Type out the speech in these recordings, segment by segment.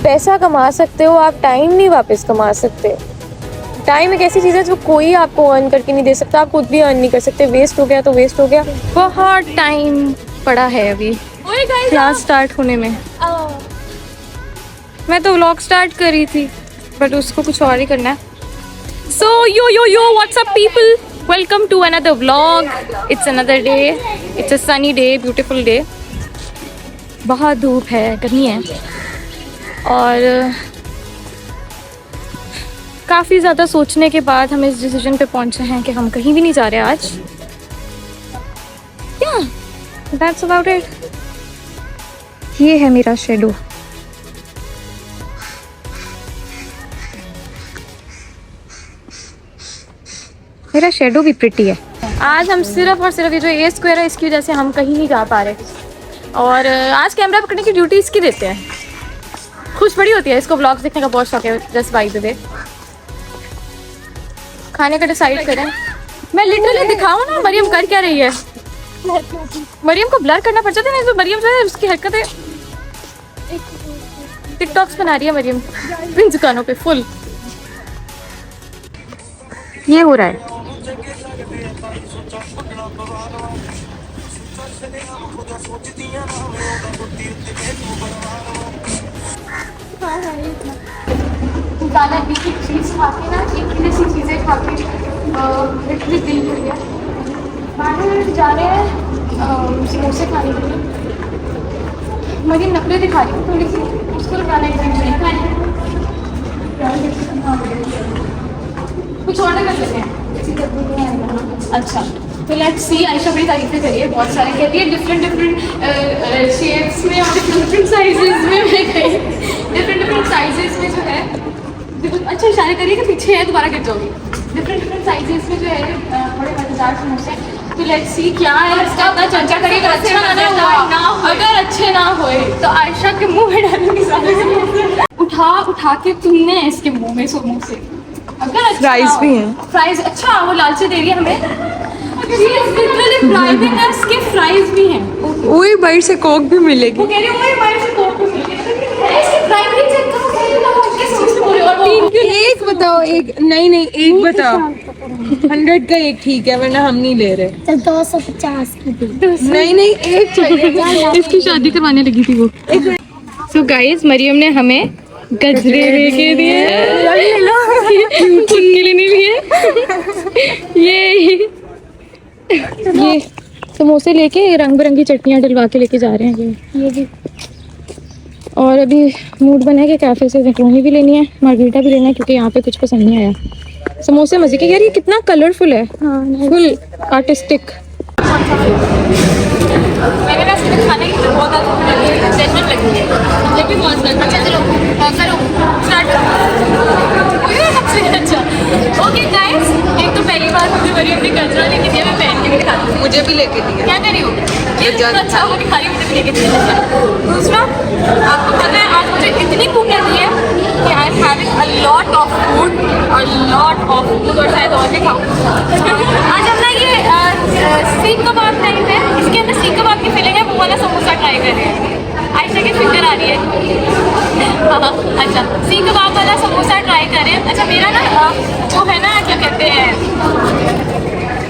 पैसा कमा सकते हो, आप टाइम नहीं वापस कमा सकते। टाइम एक ऐसी चीज़ है जो कोई आपको अर्न करके नहीं दे सकता, आप खुद भी अर्न नहीं कर सकते। वेस्ट हो गया तो वेस्ट हो गया। बहुत टाइम पड़ा है अभी क्लास स्टार्ट होने में। मैं तो व्लॉग स्टार्ट कर रही थी बट उसको कुछ और ही करना है। So yo what's up people, welcome to another vlog. It's another day, it's a sunny day, beautiful day. बहुत धूप है, गर्मी है और काफ़ी ज़्यादा सोचने के बाद हम इस डिसीजन पे पहुंचे हैं कि हम कहीं भी नहीं जा रहे आज। That's about it. ये है मेरा शेडो। मेरा शेडो भी प्रिटी है। आज हम सिर्फ और सिर्फ ये जो ए स्क्वायर है इसकी वजह से हम कहीं नहीं जा पा रहे और आज कैमरा पकड़ने की ड्यूटी इसकी देते हैं। खुश बड़ी होती है, इसको व्लॉग्स देखने का बहुत शौक है। जस्ट बाय द वे खाने का डिसाइड करें। मैं लिटरली दिखाऊं ना मरियम कर क्या रही है। मरियम को ब्लर करना पड़ जाता है ना, मरियम जो है उसकी हरकतें टिकटॉक्स बना रही है मरियम इन दुकानों पे फुल। ये हो रहा है। चीज़ खा के ना, एक ही जैसी चीज़ें खा के लिटरली दिल कर गया। बाहर जा रहे हैं समोसे खाने के लिए। मरियम नकलें दिखा रही है थोड़ी सी, उसको लगाना है। कुछ ऑर्डर कर लेते हैं। अच्छा तो लेट्स सी। आयशा बड़ी तारीफें करिए, बहुत सारे कहती है डिफरेंट शेप्स में और डिफरेंट साइजेस में। मैं गई डिफरेंट साइजेस में जो है। अच्छा इशारे करिए कि पीछे है, दोबारा गिर जाओगी। डिफरेंट साइजेस में जो है बड़े मजेदार समोसे। तो लेट्स सी क्या है इसका, अपना चर्चा करिए। अगर अच्छे ना होए तो आयशा के मुंह में डालूंगी सारे। उठा के तुमने इसके मुंह में समोसे। अगर फ्राइज भी हैं। फ्राइज अच्छा वो लालची दे रही है हमें। इसके फ्राइज भी हैं। वही बाइट से कोक भी मिलेगी। वो कह रही है वही बाइट से कोक भी मिलेगी। इसके फ्राइज भी चेक करो। एक बताओ, एक नहीं एक बताओ। 100 का एक ठीक है, वरना हम नहीं ले रहे। 250 की नहीं एक चाहिए। इसकी शादी करवाने लगी थी वो। सो गाइस मरियम ने हमें गजरे लेके दिए। उनके लिए नहीं लिए। ये समोसे लेके रंग बिरंगी चटनियाँ डलवा के लेके जा रहे हैं ये भी। और अभी मूड बना है कि कैफ़े से मैक्रोनी भी लेनी है, मार्गरीटा भी लेना है क्योंकि यहाँ पे कुछ पसंद नहीं आया। समोसे मजे के। यार ये कितना कलरफुल है, फुल आर्टिस्टिक। मैंने ना इसके खाने की बहुत टेंशन लगी है, लेकिन बहुत अच्छा चलो करो स्टार्ट। अच्छा ओके गाइस, एक तो पहली बार मुझे मरियम ने गजरा लेके दिया, मैं पहन के भी खा रही हूँ। मुझे भी लेके दिया। क्या करी हो ये अच्छा वो भी खा रही, मुझे भी लेके दिया। दूसरा आपको पता है आज मुझे इतनी भूख लगी है कि आई am having a lot of food और लॉट ऑफ फूड और शायद और भी खाऊँ। आज हम ना ये सीख कबाब टाइम है, इसके अंदर सीख कबाब की फीलिंग है, वो वाला समोसा ट्राई कर रहे हैं। आयशा की फिक्र आ रही है। हाँ अच्छा सीख कबाब वाला समोसा ट्राई करें। अच्छा मेरा ना जो है ना क्या कहते हैं,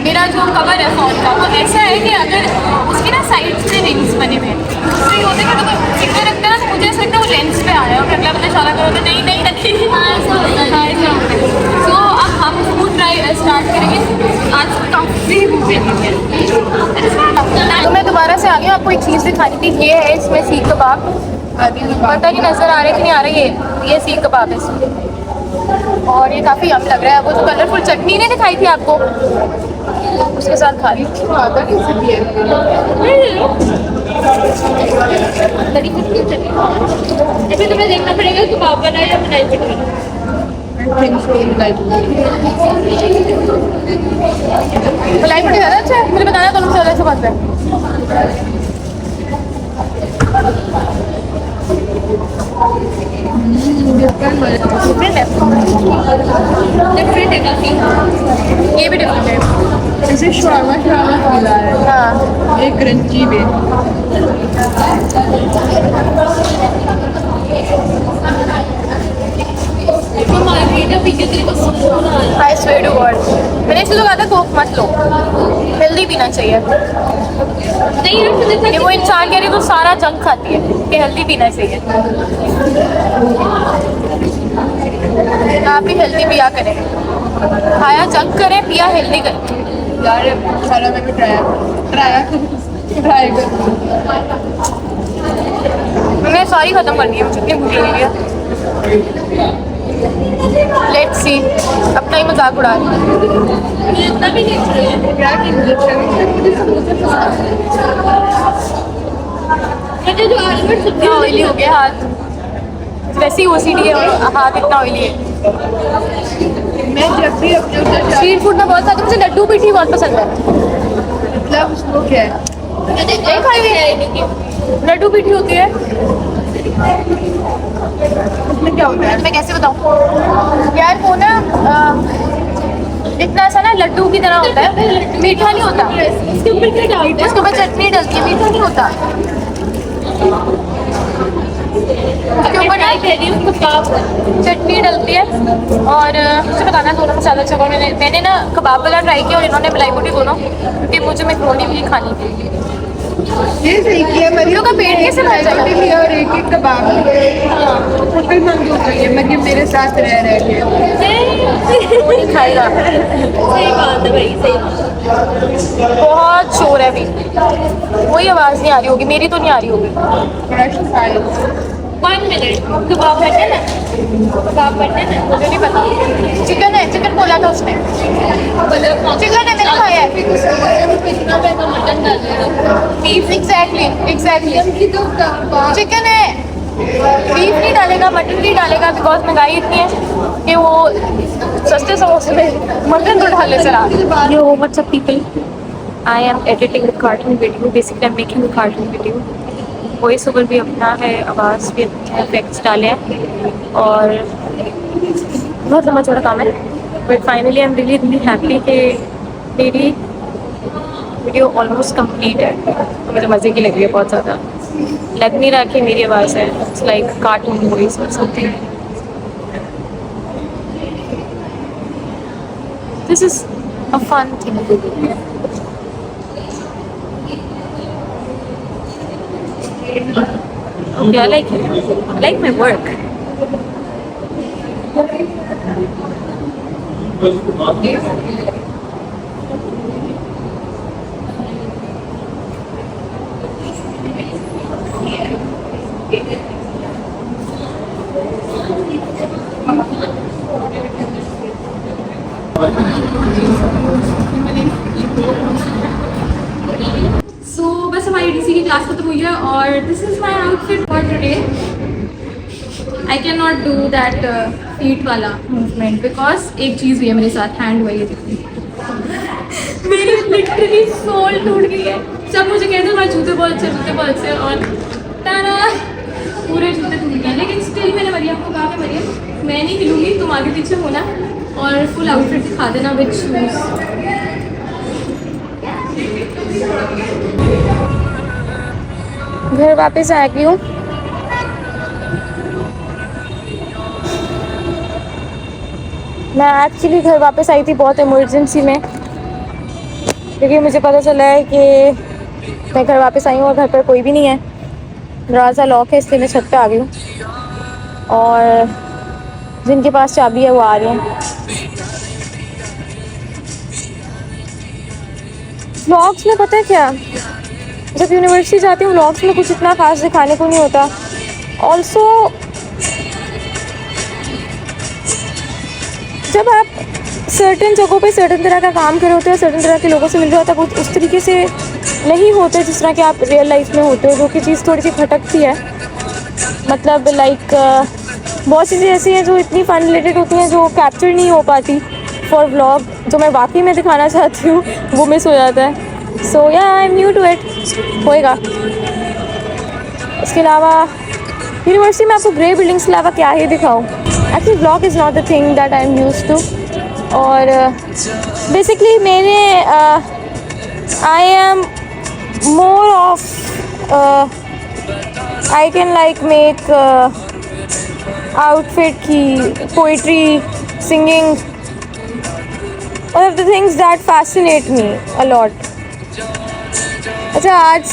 मेरा जो कवर है फ़ोन का वो ऐसा है कि अगर उसकी ना साइड से रिंग्स बने हुए हैं, उससे होते हैं कि तो फिक्र रखता है ना, तो मुझे ऐसा लगता है वो लेंस पे आ रहा है और अगला बंदा इशारा करो तो नहीं रखी। तो अब हम फूड ट्राई स्टार्ट करेंगे। आज काफ़ी भूख लगी है तो मैं दोबारा से आ गई। आपको एक चीज़ दिखानी थी, ये है इसमें सीख कबाब। पता नहीं नज़र आ रहे कि नहीं आ रहे। ये सीख कबाब है इसमें और ये काफ़ी यम लग रहा है। वो जो कलरफुल चटनी नहीं दिखाई थी आपको, उसके साथ खा रही थी। ऐसे तुम्हें देखना पड़ेगा कबाब बनाए या बनाई चटनी। मलाई पड़ी ज़्यादा अच्छा है, मुझे बताना दोनों से ज़्यादा अच्छा बात है। डिफरेंट है काफ़ी, ये भी डिफरेंट है। जैसे शवारमा मिला है। हाँ एक क्रंची भी। पी के तेरे को सुकून आ रहा है। I swear to God, मैंने इसलिए कहा था कोक मत लो, हेल्दी पीना चाहिए। नहीं यार तुझे कि वो इंसान कह रही तो सारा जंक खाती है कि हेल्दी पीना चाहिए। आप भी हेल्दी पिया करें, खाया जंक करें, पिया हेल्दी करें। यार सारा मैंने ट्राई कर मैंने सारी खत्म करनी है, मुझे इतनी भूख लगी है। लेट्स सी, अपना ही मजाक उड़ा रही है। इतना भी नहीं क्या कि मुझे जो आलमंड इतना ऑयली हो गया हाथ, वैसे ही OCD है और हाथ इतना ऑयली है। मैं जब भी अपने उधर स्ट्रीट फूड में बहुत खाती हूँ, मुझे लड्डू पीठी बहुत पसंद है। मतलब उसको क्या है नहीं खाई हुई है लड्डू पीठी होती है। उसमें क्या होता है मैं कैसे बताऊँ यार, वो ना इतना सा ना लड्डू की तरह होता है, मीठा नहीं होता। उसके ऊपर क्या डालते हैं? उसके ऊपर चटनी डलती है, मीठा नहीं होता। उसके ऊपर ना चटनी डलती है और मुझे बताना दोनों में ज़्यादा अच्छा। मैंने ना कबाब वाला ट्राई किया और इन्होंने मलाई बोटी दोनों, क्योंकि मुझे मैक्रोनी भी खानी थी। ये सही किया मरियम का पेट कैसे भर जाएगा? रोटी लिया और एक कबाब फिर मंग हो गई है मरियम मेरे साथ रह के वो नहीं खाएगा। सही बात है भाई, सही बात। बहुत शोर है अभी, वही आवाज़ नहीं आ रही होगी, मेरी तो नहीं आ रही होगी। One minute, कबाब बैठे ना, कबाब बैठे ना, मुझे नहीं पता। चिकन है, चिकन बोला था उसने। चिकन है, मैंने खाया है। कितना पैसा मटन डालेगा? Beef, exactly. चिकन है, बीफ नहीं डालेगा, मटन नहीं डालेगा, बिकॉज महंगाई इतनी है कि वो सस्ते समोसे में मटन तो डाल ले जरा। Yo, what's up people? I am editing a cartoon video. Basically, I'm making a cartoon video. Voice over भी अपना है, आवाज़ भी अपनी है, इफेक्ट्स डाले हैं और बहुत लंबा चौड़ा काम है। But finally I am really happy कि मेरी वीडियो ऑलमोस्ट कंप्लीट है। मुझे मज़े की लग रही है बहुत ज़्यादा। लग नहीं रहा कि मेरी आवाज़ है, इट्स लाइक कार्टून वॉइस और something. This is a fun thing. Okay, I like it. I like my work. So, बस हमारी DC की क्लास खत्म हुई है और this is my outfit for today. I can not do that feet वाला movement because एक चीज़ हुई है मेरे साथ, हैंड हुई है जितनी मेरी लिटरली सोल टूट गई है। सब मुझे कहते हैं हमारे जूते बहुत अच्छे और तारा पूरे जूते टूट गए, लेकिन स्टिल मैंने मरियम को कहा कि मरियम मैं नहीं हिलूंगी, तुम आगे पीछे होना और फुल आउटफिट दिखा देना विद शूज़। घर वापस आ गई हूँ। मैं एक्चुअली घर वापस आई थी बहुत इमरजेंसी में, क्योंकि मुझे पता चला है कि मैं घर वापस आई हूँ और घर पर कोई भी नहीं है, दरवाज़ा लॉक है, इसलिए मैं छत पे आ गई हूँ और जिनके पास चाबी है वो आ रहे हैं। व्लॉग्स में पता है क्या, जब यूनिवर्सिटी जाती हूँ व्लॉग्स में कुछ इतना खास दिखाने को नहीं होता। ऑल्सो जब आप सर्टेन जगहों पे सर्टेन तरह का काम कर रहे होते हैं, सर्टेन तरह के लोगों से मिल रहे होते हैं, उस तरीके से नहीं होते जिस तरह के आप रियल लाइफ में होते हो, जो कि चीज़ थोड़ी सी खटकती है। मतलब लाइक बहुत चीज़ें ऐसी हैं जो इतनी फन रिलेटेड होती हैं जो कैप्चर नहीं हो पाती फॉर व्लॉग, जो मैं वाकई में दिखाना चाहती हूँ वो मिस हो जाता है। So yeah I am new to it, होएगा। इसके अलावा यूनिवर्सिटी में आपको ग्रे बिल्डिंग्स के अलावा क्या ही दिखाऊँ। Actually vlog is not the thing that I am used to. और बेसिकली मेरे I am more of I can like make outfit की poetry singing, one of the things that fascinate me a lot. अच्छा, आज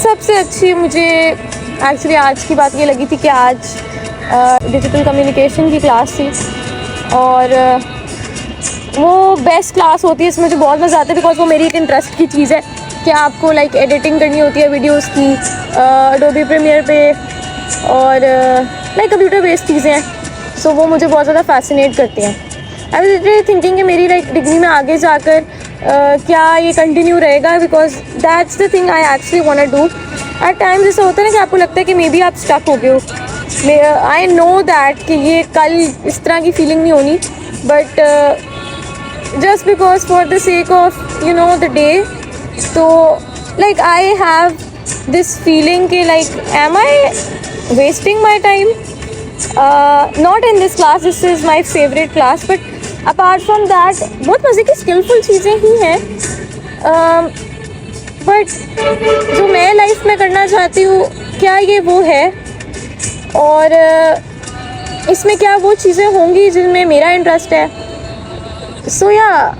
सबसे अच्छी मुझे actually आज की बात ये लगी थी कि आज डिजिटल कम्युनिकेशन की क्लास थी और वो बेस्ट क्लास होती है, इसमें मुझे बहुत मज़ा आता है बिकॉज वो मेरी एक इंटरेस्ट की चीज़ है कि आपको लाइक एडिटिंग करनी होती है वीडियोस की एडोबी प्रीमियर पे और लाइक कंप्यूटर बेस्ड चीज़ें हैं, सो वो मुझे बहुत ज़्यादा फैसिनेट करती हैं. आई वाज लिटरली थिंकिंग कि मेरी लाइक डिग्री में आगे जाकर क्या ये कंटिन्यू रहेगा because that's the thing I actually want to do. At times ऐसा होता है ना कि आपको लगता है कि मे बी आप स्टक हो गए हो. आई नो दैट कि ये कल इस तरह की फीलिंग नहीं होनी, but just because for the sake of the day, so like I have this feeling कि like am I wasting my time? Not in this class, this is my favorite class, but apart from that बहुत मज़े की skillful चीज़ें ही हैं, but जो मैं life में करना चाहती हूँ क्या ये वो है और इसमें क्या वो चीज़ें होंगी जिनमें मेरा इंटरेस्ट है. सो या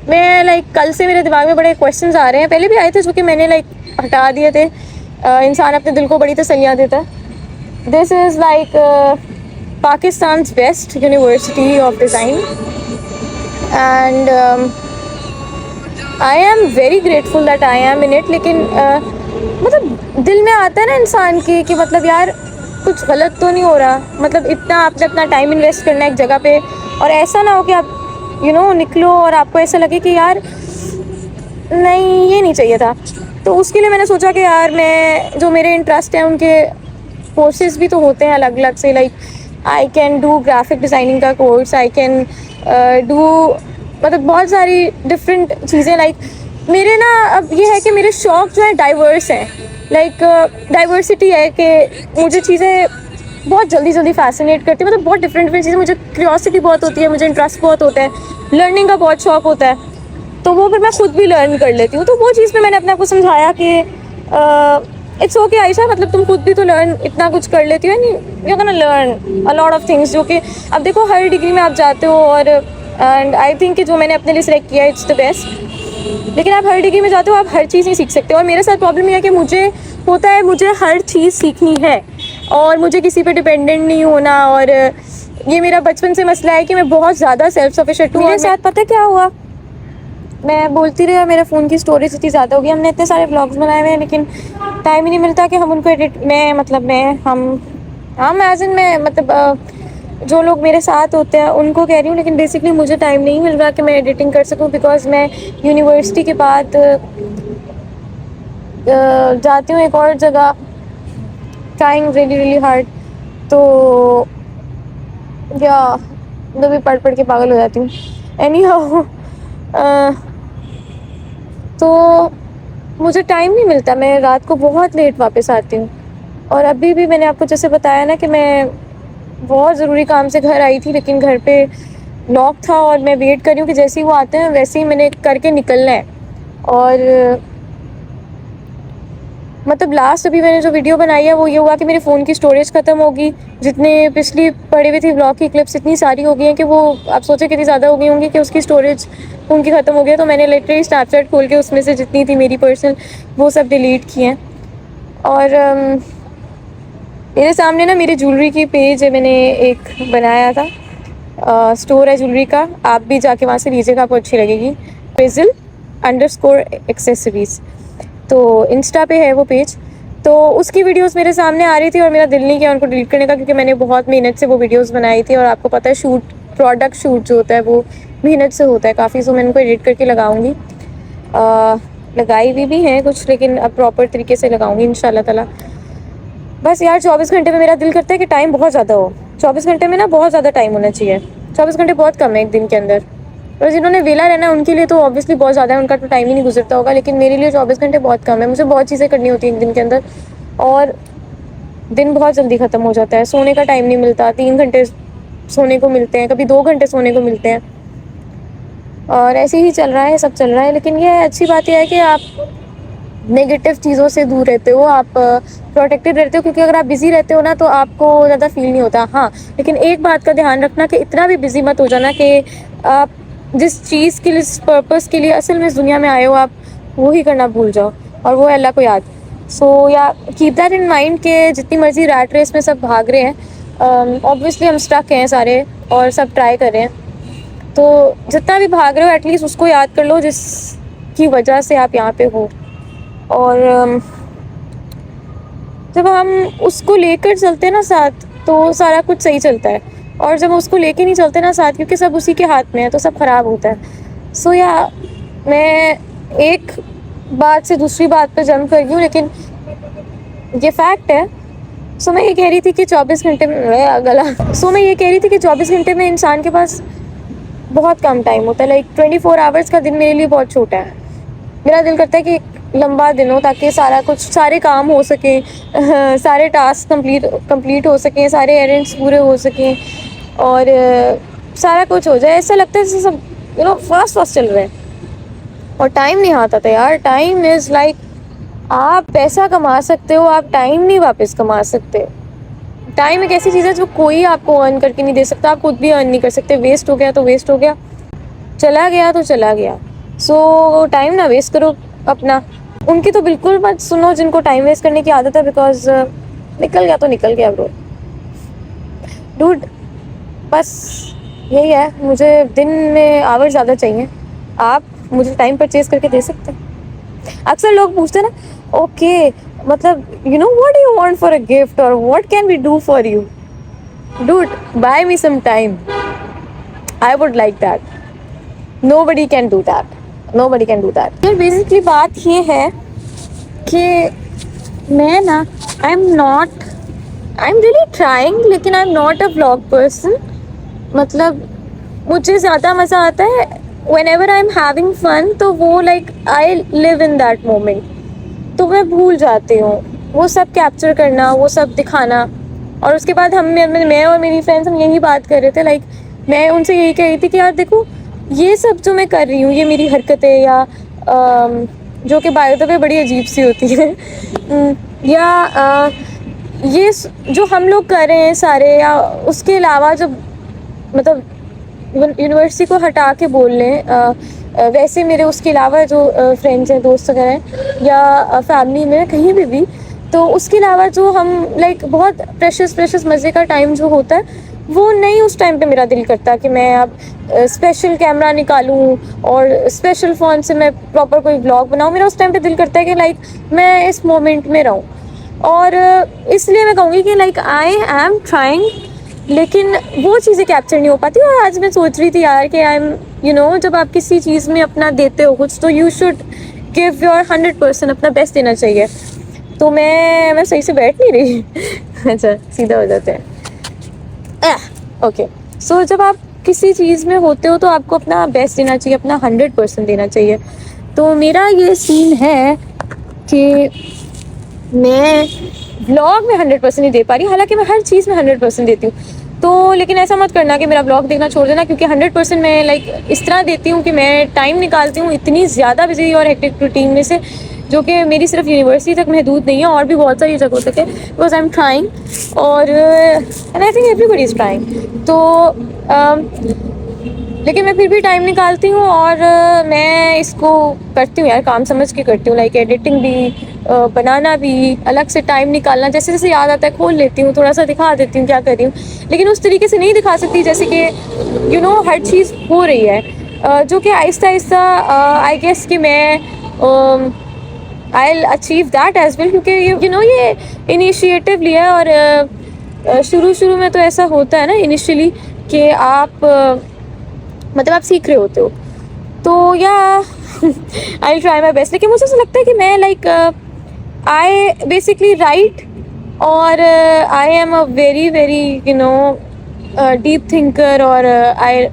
मैं लाइक कल से मेरे दिमाग में बड़े क्वेश्चंस आ रहे हैं, पहले भी आए थे जो कि मैंने लाइक हटा दिए थे. इंसान अपने दिल को बड़ी तसल्लियाँ देता है. This is like Pakistan best university of design and I am very grateful that I M in it. लेकिन मतलब दिल में आता है ना इंसान की कि मतलब यार कुछ गलत तो नहीं हो रहा, मतलब इतना आपने अपना टाइम इन्वेस्ट करना है एक जगह पे और ऐसा ना हो कि आप निकलो और आपको ऐसा लगे कि यार नहीं ये नहीं चाहिए था. तो उसके लिए मैंने सोचा कि यार मैं जो मेरे इंटरेस्ट हैं उनके कोर्सेज भी तो होते हैं अलग अलग से. Like I can do graphic designing का कोर्स, आई कैन डू मतलब बहुत सारी डिफरेंट चीज़ें. लाइक मेरे ना अब ये है कि मेरे शौक़ जो है डाइवर्स हैं. लाइक डाइवर्सिटी है कि मुझे चीज़ें बहुत जल्दी फैसिनेट करती है, मतलब बहुत डिफरेंट चीज़ें. मुझे क्यूरियोसिटी बहुत होती है, मुझे इंटरेस्ट बहुत होता है, लर्निंग का बहुत शौक होता है, तो वो फिर मैं खुद भी लर्न कर लेती हूँ. तो वो चीज़ में मैंने अपने आप को समझाया कि इट्स ओके आयशा, मतलब तुम खुद भी तो लर्न इतना कुछ कर लेती हो, नहीं you can learn a lot of things जो कि अब देखो हर डिग्री में आप जाते हो और एंड आई थिंक कि जो मैंने अपने लिए सिलेक्ट किया इट्स द बेस्ट. लेकिन आप हर डिग्री में जाते हो, आप हर चीज़ नहीं सीख सकते. और मेरे साथ प्रॉब्लम यह है कि मुझे होता है मुझे हर चीज़ सीखनी है और मुझे किसी पे डिपेंडेंट नहीं होना. और ये मेरा बचपन से मसला है कि मैं बहुत ज़्यादा सेल्फ सफिशिएंट हूँ. मेरे साथ पता है क्या हुआ, मैं बोलती रही, मेरे फ़ोन की स्टोरेज इतनी ज़्यादा होगी, हमने इतने सारे व्लॉग्स बनाए हुए हैं लेकिन टाइम ही नहीं मिलता कि हम उनको एडिट हम एज इन मैं मतलब जो लोग मेरे साथ होते हैं उनको कह रही हूँ, लेकिन बेसिकली मुझे टाइम नहीं मिल रहा कि मैं एडिटिंग कर सकूँ बिकॉज मैं यूनिवर्सिटी के बाद जाती हूँ एक और जगह, ट्राइंग रियली हार्ड. तो या मतलब भी पढ़ के पागल हो जाती हूँ. एनी हाउ तो मुझे टाइम नहीं मिलता, मैं रात को बहुत लेट वापस आती हूँ. और अभी भी मैंने आपको जैसे बताया ना कि मैं बहुत ज़रूरी काम से घर आई थी लेकिन घर पे लॉक था और मैं वेट कर रही हूँ कि जैसे ही वो आते हैं वैसे ही मैंने करके निकलना है. और मतलब लास्ट अभी मैंने जो वीडियो बनाई है वो ये हुआ कि मेरे फ़ोन की स्टोरेज ख़त्म होगी. जितने पिछली पड़ी हुई थी ब्लॉग की क्लिप्स इतनी सारी हो गई हैं कि वो आप सोचे कितनी ज़्यादा हो गई होंगी कि उसकी स्टोरेज फ़ोन की ख़त्म हो गई. तो मैंने लिटरली स्नैपचैट खोल के उसमें से जितनी थी मेरी पर्सनल वो सब डिलीट की हैं. और मेरे सामने ना मेरी ज्वेलरी की पेज है, मैंने एक बनाया था, स्टोर है ज्वेलरी का, आप भी जाके वहाँ से लीजिएगा, आपको अच्छी लगेगी. Drizzle_accessories, तो इंस्टा पे है वो पेज. तो उसकी वीडियोस मेरे सामने आ रही थी और मेरा दिल नहीं किया उनको डिलीट करने का क्योंकि मैंने बहुत मेहनत से वो वीडियोस बनाई थी. और आपको पता है प्रोडक्ट शूट जो होता है वो मेहनत से होता है काफ़ी. सो मैं उनको एडिट करके लगाऊंगी, लगाई भी हैं कुछ, लेकिन अब प्रॉपर तरीके से लगाऊंगी इंशाल्लाह ताला. बस यार 24 घंटे में मेरा दिल करता है कि टाइम बहुत ज़्यादा हो. 24 घंटे में ना बहुत ज़्यादा टाइम होना चाहिए. 24 घंटे बहुत कम है एक दिन के अंदर. और जिन्होंने वेला रहना है उनके लिए तो ऑब्वियसली बहुत ज़्यादा है, उनका तो टाइम ही नहीं गुजरता होगा. लेकिन मेरे लिए 24 घंटे बहुत कम है. मुझे बहुत चीज़ें करनी होती हैं एक दिन के अंदर और दिन बहुत जल्दी ख़त्म हो जाता है. सोने का टाइम नहीं मिलता, 3 घंटे सोने को मिलते हैं, कभी 2 घंटे सोने को मिलते हैं. और ऐसे ही चल रहा है, सब चल रहा है. लेकिन ये अच्छी बात यह है कि आप नेगेटिव चीज़ों से दूर रहते हो, आप प्रोटेक्टेड रहते हो, क्योंकि अगर आप बिज़ी रहते हो ना तो आपको ज़्यादा फील नहीं होता। हाँ, लेकिन एक बात का ध्यान रखना कि इतना भी बिज़ी मत हो जाना कि आप जिस चीज़ के लिए, जिस पर्पस के लिए असल में इस दुनिया में आए हो, आप वो ही करना भूल जाओ, और वो है अल्लाह को याद। सो या कीप दैट इन माइंड कि जितनी मर्जी रैट रेस में सब भाग रहे हैं, ऑब्वियसली हम स्टक हैं सारे और सब ट्राई कर रहे हैं, तो जितना भी भाग रहे हो एटलीस्ट उसको याद कर लो जिसकी वजह से आप यहाँ पे हो। और जब हम उसको लेकर चलते हैं ना साथ, तो सारा कुछ सही चलता है, और जब उसको लेके नहीं चलते ना साथ, क्योंकि सब उसी के हाथ में है, तो सब ख़राब होता है। सो या मैं एक बात से दूसरी बात पे जंप कर गई हूँ, लेकिन ये फैक्ट है। सो मैं ये कह रही थी कि 24 घंटे में मैं ये कह रही थी कि 24 घंटे में इंसान के पास बहुत कम टाइम होता है। लाइक 24 आवर्स का दिन मेरे लिए बहुत छोटा है। मेरा दिल करता है कि एक लंबा दिन हो, ताकि सारे काम हो सकें, सारे टास्क कंप्लीट हो सकें, सारे एरेंड्स पूरे हो सकें, और सारा कुछ हो जाए। ऐसा लगता है जैसे सब फास्ट चल रहे हैं, और टाइम नहीं आता था यार। टाइम इज़ लाइक, आप पैसा कमा सकते हो, आप टाइम नहीं वापस कमा सकते। टाइम एक ऐसी चीज़ है जो कोई आपको अर्न करके नहीं दे सकता, आप खुद भी अर्न नहीं कर सकते। वेस्ट हो गया तो वेस्ट हो गया, चला गया तो चला गया। सो टाइम ना वेस्ट करो अपना। उनकी तो बिल्कुल मत सुनो जिनको टाइम वेस्ट करने की आदत है, बिकॉज निकल गया तो निकल गया ब्रो। डूड, बस यही है, मुझे दिन में आवर ज़्यादा चाहिए, आप मुझे टाइम परचेज करके दे सकते हैं। अक्सर लोग पूछते हैं ना, ओके मतलब what do you want for a gift, और what can we do for you. Dude, buy me some time, I would like that. Nobody can do that. Nobody can do that. फिर basically बात ये है कि मैं ना I'm really trying, लेकिन I'm not a vlog person. मतलब मुझे ज़्यादा मज़ा आता है whenever I'm having fun, तो वो like I live in that moment. तो मैं भूल जाती हूँ वो सब कैप्चर करना, वो सब दिखाना। और उसके बाद मैं और मेरी फ्रेंड्स हम यही बात कर रहे थे, लाइक मैं उनसे यही कह रही थी कि यार देखो, ये सब जो मैं कर रही हूँ, ये मेरी हरकतें, या जो कि बाय द वे बड़ी अजीब सी होती है, या ये जो हम लोग कर रहे हैं सारे, या उसके अलावा जो मतलब यूनिवर्सिटी को हटा के बोल लें, वैसे मेरे उसके अलावा जो फ्रेंड्स हैं, दोस्त वगैरह हैं, या फैमिली में कहीं भी, तो उसके अलावा जो हम लाइक बहुत प्रेशस मज़े का टाइम जो होता है, वो नहीं। उस टाइम पे मेरा दिल करता कि मैं अब स्पेशल कैमरा निकालूं और स्पेशल फ़ोन से मैं प्रॉपर कोई व्लॉग बनाऊं। मेरा उस टाइम पे दिल करता है कि लाइक मैं इस मोमेंट में रहूं, और इसलिए मैं कहूँगी कि लाइक आई एम ट्राइंग, लेकिन वो चीज़ें कैप्चर नहीं हो पाती। और आज मैं सोच रही थी यार कि आई एम जब आप किसी चीज़ में अपना देते हो कुछ, तो यू शुड गिव योर 100%, अपना बेस्ट देना चाहिए। तो मैं सही से बैठ नहीं रही। अच्छा, सीधा हो जाते हैं। ओके, सो जब आप किसी चीज़ में होते हो तो आपको अपना बेस्ट देना चाहिए, अपना 100% देना चाहिए। तो मेरा ये सीन है कि मैं व्लॉग में 100% नहीं दे पा रही, हालांकि मैं हर चीज़ में 100% देती हूँ। तो लेकिन ऐसा मत करना कि मेरा व्लॉग देखना छोड़ देना, क्योंकि 100% मैं लाइक इस तरह देती हूँ कि मैं टाइम निकालती हूँ इतनी ज़्यादा बिजी और हेक्टिक रूटीन में से, जो कि मेरी सिर्फ यूनिवर्सिटी तक महदूद नहीं है, और भी बहुत सारी जगहों तक है, बिकॉज आई एम ट्राइंग, और and I think everybody is trying. तो लेकिन मैं फिर भी टाइम निकालती हूँ, और मैं इसको करती हूँ यार, काम समझ के करती हूँ। लाइक एडिटिंग भी, बनाना भी, अलग से टाइम निकालना, जैसे जैसे याद आता है खोल लेती हूँ, थोड़ा सा दिखा देती हूँ क्या कर रही हूँ, लेकिन उस तरीके से नहीं दिखा सकती जैसे कि हर चीज़ हो रही है, जो कि आहिस्ता आहिस्ता आई गेस कि मैं I achieve that as well, क्योंकि ये इनिशिएटिव लिया है। और शुरू में तो ऐसा होता है ना इनिशियली कि आप मतलब आप सीख रहे होते हो, तो या आई ट्राई माई बेस्ट। लेकिन मुझे ऐसा लगता है कि मैं लाइक आई बेसिकली राइट, और I am a very deep thinker, और आई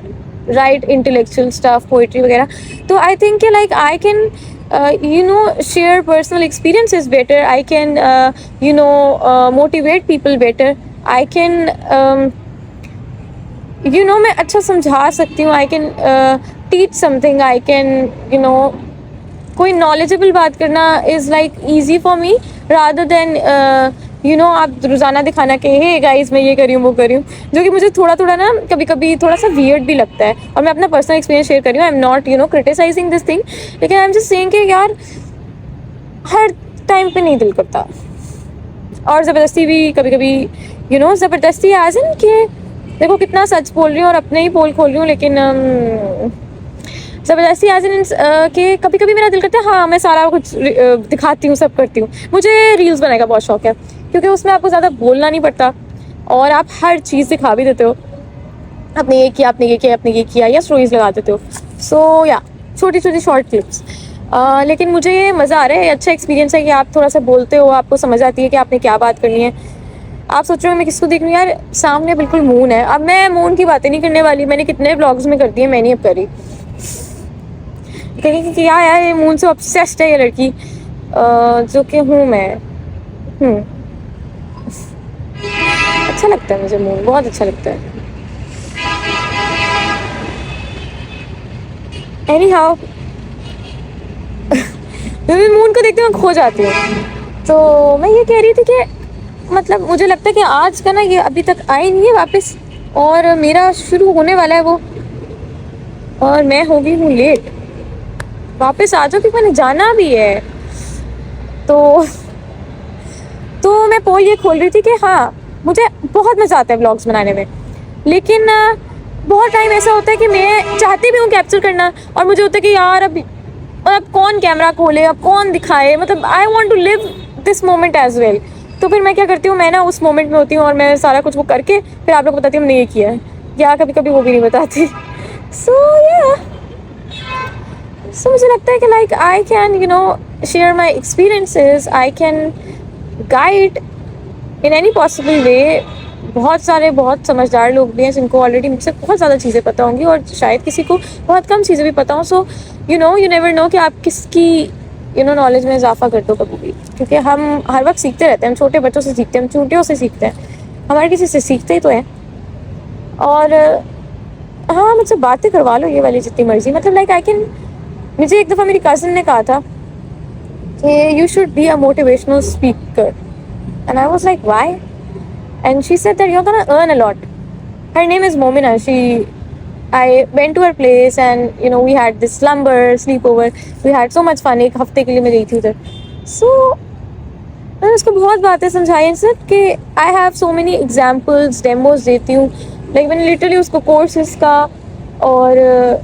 राइट इंटेलेक्चुअल स्टफ, पोइट्री वगैरह। तो I think like I can share personal experiences better. I can motivate people better. I can मैं अच्छा समझा सकती हूँ। I can teach something. I can कोई knowledgeable बात करना is like easy for me rather than you know आप रोज़ाना दिखाना कि हे गाइस मैं ये करी हूँ वो करी हूँ, जो कि मुझे थोड़ा थोड़ा ना कभी कभी थोड़ा सा वियर्ड भी लगता है। और मैं अपना पर्सनल एक्सपीरियंस शेयर कर रही हूँ, I am not you know criticising this thing, लेकिन आई एम जस्ट सेइंग कि यार हर टाइम पे नहीं दिल करता। और ज़बरदस्ती भी कभी कभी यू नो ज़बरदस्ती एज इन कि देखो कितना सच बोल रही हूँ और अपने ही पोल खोल रही हूँ, लेकिन ज़बरदस्ती एज इन कि कभी कभी मेरा दिल करता है हाँ मैं सारा कुछ दिखाती हूँ, सब करती हूँ। मुझे रील्स बनाने का बहुत शौक है क्योंकि उसमें आपको ज़्यादा बोलना नहीं पड़ता और आप हर चीज़ दिखा भी देते हो, आपने ये किया, आपने ये किया, आपने ये किया, या स्टोरीज लगा देते हो। सो या छोटी छोटी शॉर्ट क्लिप्स। लेकिन मुझे ये मज़ा आ रहा है, अच्छा एक्सपीरियंस है कि आप थोड़ा सा बोलते हो, आपको समझ आती है कि आपने क्या बात करनी है। आप सोच रहे हो मैं किसको देख रही हूँ, यार सामने बिल्कुल मून है। अब मैं मून की बातें नहीं करने वाली, मैंने कितने व्लॉग्स में कर दिए, मैं नहीं अब करी। कहेंगे कि यार ये मून से ऑब्सेस्ड है ये लड़की, जो कि हूँ मैं। अच्छा लगता है मुझे मून, बहुत अच्छा लगता है। एनी हाउ मैं भी मून को देखते हुए खो जाती हूँ। तो मैं ये कह रही थी कि मतलब मुझे लगता है कि आज का ना ये अभी तक आई नहीं है वापस, और मेरा शुरू होने वाला है वो, और मैं हो गई हूँ लेट। वापस आ जाओ क्योंकि मैंने जाना भी है। तो मैं पोल ये खोल रही थी कि हाँ मुझे बहुत मज़ा आता है व्लॉग्स बनाने में, लेकिन बहुत टाइम ऐसा होता है कि मैं चाहती भी हूँ कैप्चर करना, और मुझे होता है कि यार अब कौन कैमरा खोले, अब कौन दिखाए, मतलब I want to live this moment as well. तो फिर मैं क्या करती हूँ, मैं ना उस मोमेंट में होती हूँ और मैं सारा कुछ वो करके फिर आप लोग को बताती हूँ हमने ये किया है, या कभी कभी वो भी नहीं बताती। सो मुझे लगता है कि like I can you know share my experiences, I can guide in any possible way. बहुत समझदार लोग भी हैं जिनको ऑलरेडी मुझसे बहुत ज़्यादा चीज़ें पता होंगी, और शायद किसी को बहुत कम चीज़ें भी पता हों। सो यू नेवर नो कि आप किसकी नॉलेज में इजाफा कर दो कभी भी, क्योंकि हम हर वक्त सीखते रहते हैं। हम छोटे बच्चों से सीखते हैं, हम चूंटियों से सीखते हैं, हमारे किसी से सीखते ही तो हैं। और हाँ मुझसे बातें करवा लो ये वाली जितनी मर्जी, मतलब लाइक आई कैन। मुझे एक दफ़ा मेरी कज़न ने कहा था कि you should be a motivational speaker, and I was like why, and she said that you're gonna earn a lot. Her name is Momina. I went to her place and we had this sleepover. We had so much fun. एक हफ्ते के लिए मैं गई थी उधर। So मैंने उसको बहुत बातें समझाई सर कि I have so many examples, demos देती हूँ। Like मैंने literally उसको कोर्सेज का और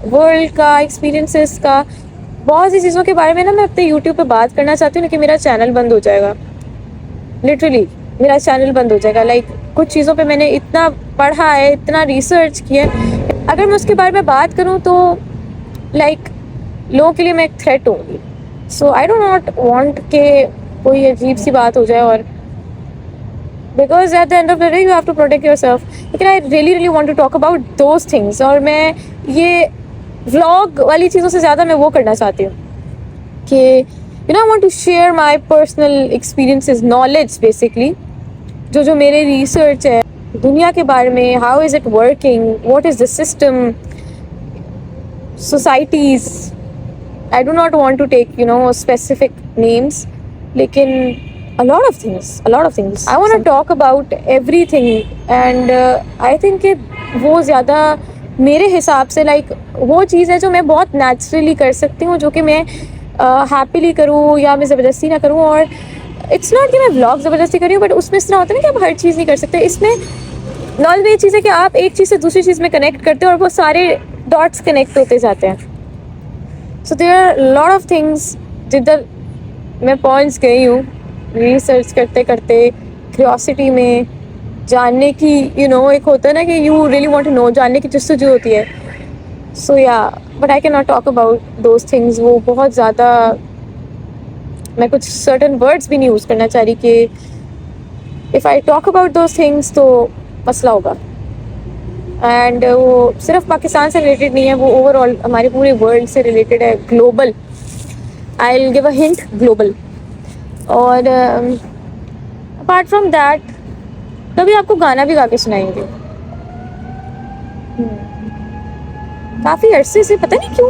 वर्ल्ड का एक्सपीरियंसेस का बहुत सी चीज़ों के बारे में ना मैं अपने YouTube पे बात करना चाहती हूँ, लेकिन मेरा चैनल बंद हो जाएगा। लिटरली मेरा चैनल बंद हो जाएगा। लाइक कुछ चीज़ों पे मैंने इतना पढ़ा है, इतना रिसर्च किया है, अगर मैं उसके बारे में बात करूँ तो लाइक लोगों के लिए मैं एक थ्रेट होंगी। So I don't not want के कोई अजीब सी बात हो जाए, और because at the end of the day you have to protect yourself. लेकिन I really want to talk about those things, और मैं ये व्लॉग वाली चीज़ों से ज़्यादा मैं वो करना चाहती हूँ कि I want to share my personal experiences, knowledge basically, जो मेरे रिसर्च है दुनिया के बारे में, how is it working, what is the system, societies. I do not want to take specific names, लेकिन a lot of things I want to talk about everything, and I think कि वो ज़्यादा मेरे हिसाब से लाइक वो चीज़ है जो मैं बहुत नेचुरली कर सकती हूँ, जो कि मैं हैप्पीली करूँ या मैं ज़बरदस्ती ना करूँ। और इट्स नॉट कि मैं व्लॉग ज़बरदस्ती कर रही हूँ, बट उसमें इस तरह होता है ना कि आप हर चीज़ नहीं कर सकते। इसमें नॉलेज में ये चीज़ है कि आप एक चीज़ से दूसरी चीज़ में कनेक्ट करते हो और वो सारे डॉट्स कनेक्ट होते जाते हैं। So there are lot of things जिधर मैं पहुँच गई हूँ रिसर्च करते करते, क्यूरियोसिटी में, जानने की एक होता है ना कि you really want to know, जानने की जस्तजू होती है। So yeah but I can not talk about those things. वो बहुत ज़्यादा, मैं कुछ सर्टन वर्ड्स भी नहीं यूज़ करना चाह रही कि if I talk about those things तो मसला होगा। एंड वो सिर्फ पाकिस्तान से रिलेटेड नहीं है, वो ओवरऑल हमारे पूरे वर्ल्ड से रिलेटेड है, global. I will give a hint, global. और अपार्ट फ्रॉम दैट कभी आपको गाना भी गा के सुनाएंगे। काफ़ी अरसे से पता नहीं क्यों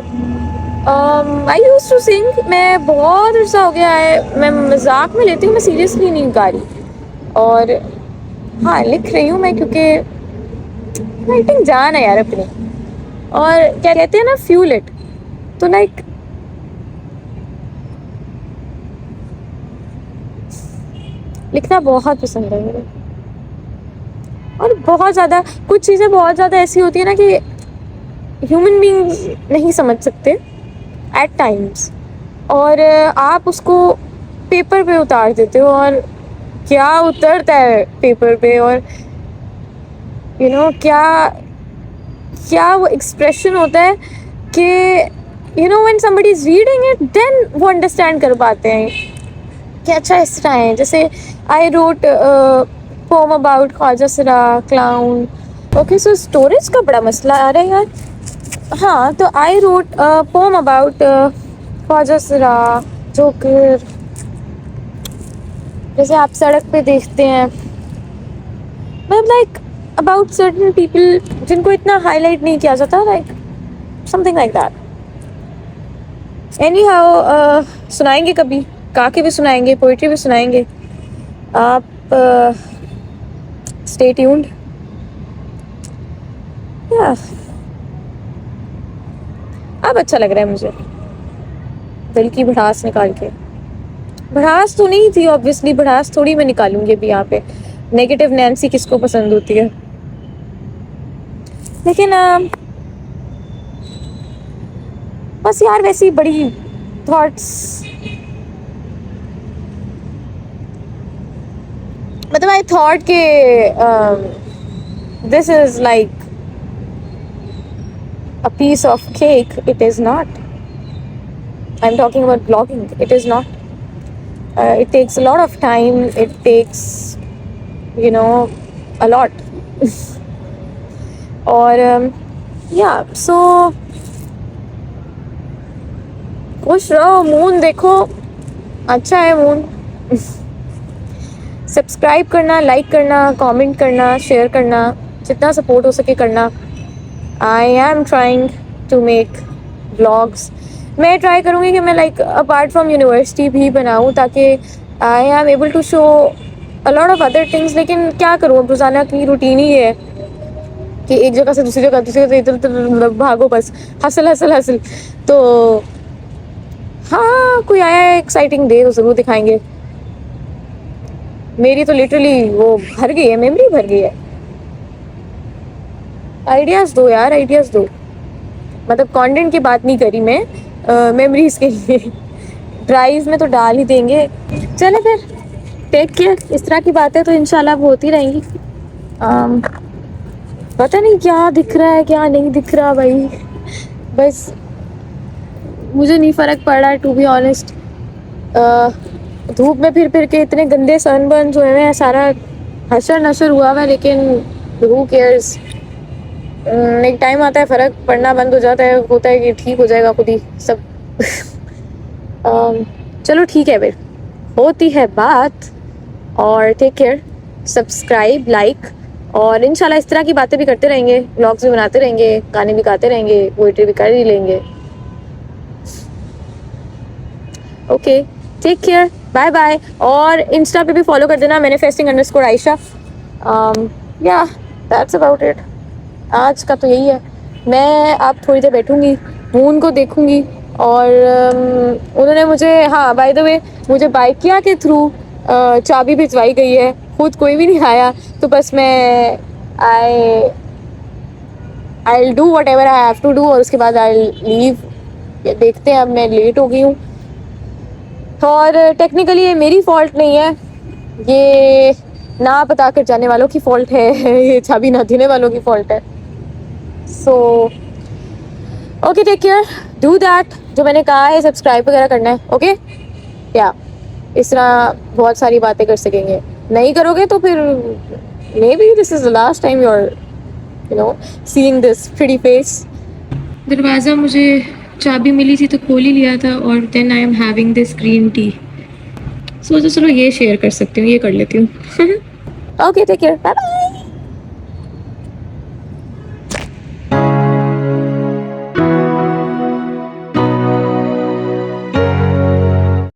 आई यूज टू सिंग. मैं बहुत अर्सा हो गया है, मैं मजाक में लेती हूँ, मैं सीरियसली नहीं गा रही. और हाँ, लिख रही हूँ मैं, क्योंकि राइटिंग जान है यार अपनी. और क्या कहते हैं ना, फ्यूल इट. तो लाइक लिखना बहुत पसंद है मुझे. और बहुत ज़्यादा कुछ चीज़ें बहुत ज़्यादा ऐसी होती है ना कि ह्यूमन बींग्स नहीं समझ सकते एट टाइम्स, और आप उसको पेपर पे उतार देते हो, और क्या उतरता है पेपर पे, और यू नो क्या क्या वो एक्सप्रेशन होता है कि you know when somebody is reading it then वो अंडरस्टैंड कर पाते हैं कि अच्छा इस तरह है. जैसे I wrote poem about khwaja sira clown. Okay, so storage का बड़ा मसला आ रहा है यार. हाँ, तो I wrote poem about khwaja sira joker. जैसे आप सड़क पे देखते हैं, मतलब लाइक अबाउट सर्टन पीपल जिनको इतना हाईलाइट नहीं किया जाता, like something like that. Any how, सुनाएंगे कभी, गा के भी सुनाएंगे, पोइट्री भी सुनाएंगे. आप स्टे ट्यून्ड. अब अच्छा लग रहा है मुझे दिल की भड़ास निकाल के. भड़ास तो नहीं थी ऑब्वियसली, भड़ास थोड़ी मैं निकालूंगी अभी यहाँ पे. नेगेटिव नैन्सी किसको पसंद होती है. लेकिन बस यार वैसी बड़ी थॉट्स, मतलब आई थॉट के this is like a piece of cake. It is not. I'm talking about blogging. It is not. It takes a lot of time. It takes, you know, a lot. और yeah, so खुश रहो. Moon देखो, अच्छा है moon. Subscribe करना, like करना, comment करना, share करना, जितना सपोर्ट हो सके करना. I am trying to make vlogs. मैं ट्राई करूँगी कि मैं लाइक अपार्ट फ्रॉम यूनिवर्सिटी भी बनाऊँ, ताकि I am able to show a lot of other things. लेकिन क्या करूँ, अब रोज़ाना की रूटीन ही है कि एक जगह से दूसरी जगह, दूसरी जगह से इधर उधर भागो, बस हसल हसल हसल. तो हाँ, कोई आया है एक्साइटिंग डे तो ज़रूर दिखाएंगे. मेरी तो लिटरली वो भर गई है, मेमोरी भर गई है. आइडियाज़ दो यार, आइडियाज़ दो. मतलब कंटेंट की बात नहीं करी मैं, मेमोरीज के लिए. ड्राइव में तो डाल ही देंगे. चले फिर, टेक केयर. इस तरह की बातें तो इंशाल्लाह अब होती रहेंगी. पता नहीं क्या दिख रहा है क्या नहीं दिख रहा भाई, बस मुझे नहीं फ़र्क पड़ रहा है टू बी ऑनेस्ट. धूप में फिर फिर के इतने गंदे सनबर्न हुए हैं, सारा हशर नशर हुआ हुआ है. लेकिन हू केयर्स, एक टाइम आता है फ़र्क पड़ना बंद हो जाता है, होता है कि ठीक हो जाएगा खुद ही सब. चलो ठीक है फिर, होती है बात. और टेक केयर, सब्सक्राइब, लाइक, और इंशाल्लाह इस तरह की बातें भी करते रहेंगे. व्लॉग्स भी बनाते रहेंगे, गाने भी गाते रहेंगे, पोइट्री भी कर ही लेंगे. Okay, take care, bye bye. और इंस्टा पे भी फॉलो कर देना, manifesting_Aisha. या दैट्स अबाउट इट. आज का तो यही है. मैं अब थोड़ी देर बैठूंगी, मून को देखूंगी. और उन्होंने मुझे, हाँ बाय द वे, मुझे बाइकिया के थ्रू चाबी भिजवाई गई है. खुद कोई भी नहीं आया, तो बस मैं I do whatever I have to do, और उसके बाद आई लीव. देखते हैं, अब मैं लेट हो गई हूँ. और टेक्निकली ये मेरी फॉल्ट नहीं है, ये ना बता कर जाने वालों की फॉल्ट है. ये चाबी ना देने वालों की फॉल्ट है. So okay, take care, do that. जो मैंने कहा है, सब्सक्राइब वगैरह करना है. ओके, या इस तरह बहुत सारी बातें कर सकेंगे. नहीं करोगे तो फिर maybe this is the last time you are you know seeing this pretty face. दरवाज़ा मुझे चाबी मिली थी तो खोल ही लिया था, और then I am having this green tea. सोचो चलो ये शेयर कर सकती हूँ, ये कर लेती हूँ. Okay, take care, bye bye.